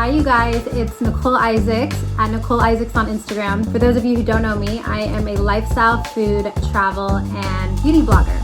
Hi you guys, it's Nicole Isaacs at Nicole Isaacs on Instagram. For those of you who don't know me, I am a lifestyle, food, travel, and beauty blogger.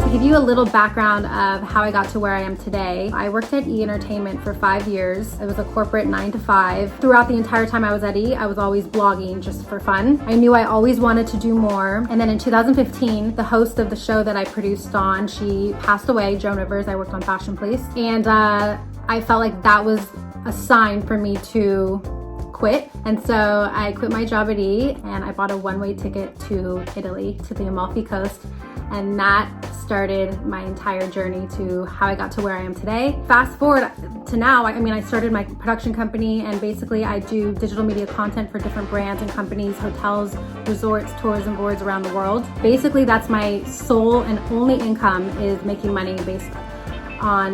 To give you a little background of how I got to where I am today, I worked at E! Entertainment for 5 years. It was a corporate 9 to 5. Throughout the entire time I was at E! I was always blogging just for fun. I knew I always wanted to do more. And then in 2015, the host of the show that I produced on, she passed away, Joan Rivers. I worked on Fashion Police. And I felt like that was a sign for me to quit. And so I quit my job at E! And I bought a one-way ticket to Italy, to the Amalfi coast. And that started my entire journey to how I got to where I am today. Fast forward to now, I started my production company, and basically I do digital media content for different brands and companies, hotels, resorts, tourism boards around the world. Basically, that's my sole and only income, is making money based on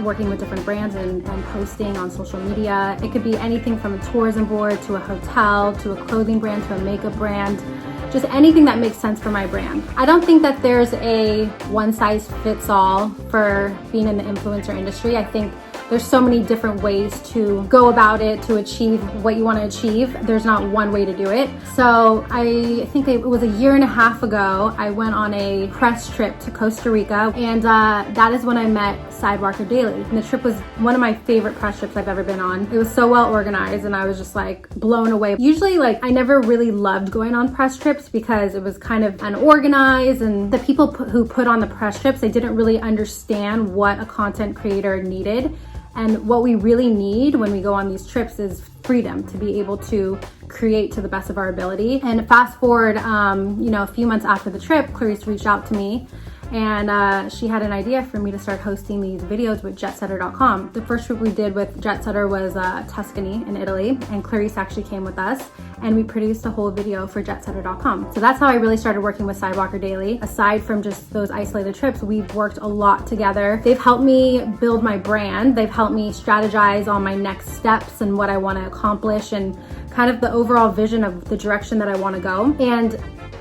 working with different brands and posting on social media. It could be anything from a tourism board to a hotel to a clothing brand to a makeup brand. Just anything that makes sense for my brand. I don't think that there's a one size fits all for being in the influencer industry. I think there's so many different ways to go about it to achieve what you want to achieve. There's not one way to do it. So I think it was a year and a half ago, I went on a press trip to Costa Rica, and that is when I met Sidewalker Daily. And the trip was one of my favorite press trips I've ever been on. It was so well organized and I was just like blown away. Usually I never really loved going on press trips because it was kind of unorganized, and the people who put on the press trips, they didn't really understand what a content creator needed. And what we really need when we go on these trips is freedom to be able to create to the best of our ability. And fast forward, a few months after the trip, Clarice reached out to me, and she had an idea for me to start hosting these videos with jetsetter.com. The first trip we did with Jetsetter was Tuscany in Italy, and Clarice actually came with us, and we produced a whole video for jetsetter.com. So that's how I really started working with Sidewalker Daily. Aside from just those isolated trips, we've worked a lot together. They've helped me build my brand. They've helped me strategize on my next steps and what I want to accomplish and kind of the overall vision of the direction that I want to go. And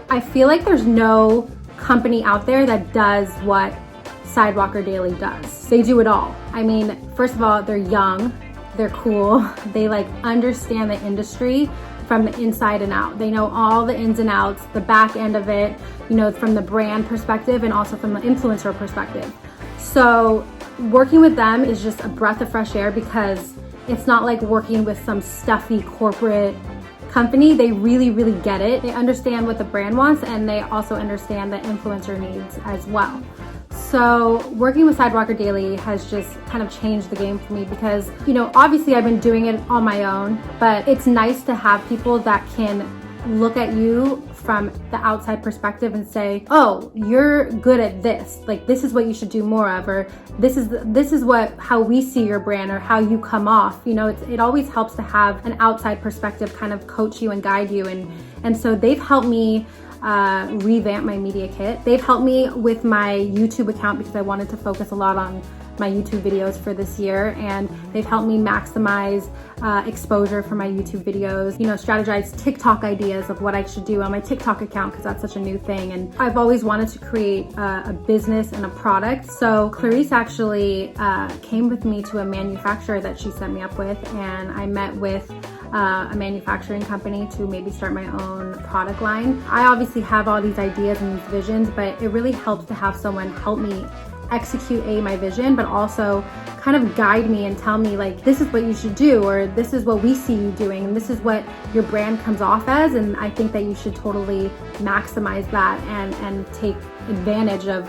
I feel like there's no company out there that does what Sidewalker Daily does. They do it all. First of all, they're young, they're cool, they understand the industry from the inside and out. They know all the ins and outs, the back end of it, from the brand perspective and also from the influencer perspective. So working with them is just a breath of fresh air because it's not like working with some stuffy corporate company. They really, really get it. They understand what the brand wants, and they also understand the influencer needs as well. So working with Sidewalker Daily has just kind of changed the game for me because, obviously I've been doing it on my own, but it's nice to have people that can look at you from the outside perspective and say, oh, you're good at this. This is what you should do more of, or this is how we see your brand or how you come off. It always helps to have an outside perspective kind of coach you and guide you. And so they've helped me revamp my media kit. They've helped me with my YouTube account because I wanted to focus a lot on my YouTube videos for this year, and they've helped me maximize exposure for my YouTube videos, strategize TikTok ideas of what I should do on my TikTok account because that's such a new thing. And I've always wanted to create a business and a product. So Clarice actually came with me to a manufacturer that she set me up with, and I met with a manufacturing company to maybe start my own product line. I obviously have all these ideas and these visions, but it really helps to have someone help me execute my vision, but also kind of guide me and tell me this is what you should do, or this is what we see you doing, and this is what your brand comes off as, and I think that you should totally maximize that and take advantage of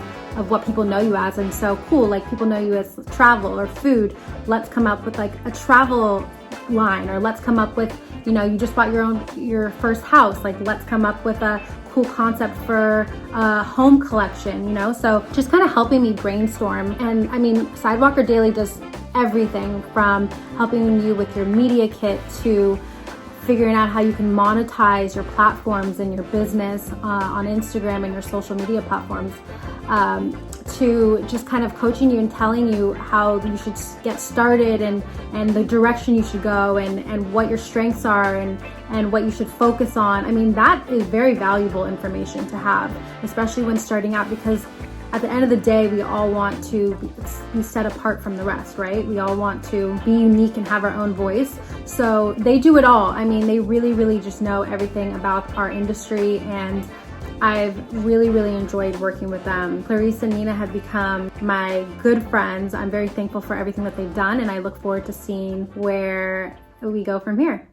what people know you as. And so cool, people know you as travel or food. Let's come up with a travel line, or let's come up with, you just bought your first house, let's come up with a cool concept for a home collection, so just kind of helping me brainstorm. And Sidewalker Daily does everything from helping you with your media kit to figuring out how you can monetize your platforms and your business on Instagram and your social media platforms, to just kind of coaching you and telling you how you should get started and the direction you should go and what your strengths are and what you should focus on. I mean, that is very valuable information to have, especially when starting out, because at the end of the day, we all want to be set apart from the rest, right? We all want to be unique and have our own voice. So they do it all. I mean, they really, really just know everything about our industry, and I've really, really enjoyed working with them. Clarice and Nina have become my good friends. I'm very thankful for everything that they've done, and I look forward to seeing where we go from here.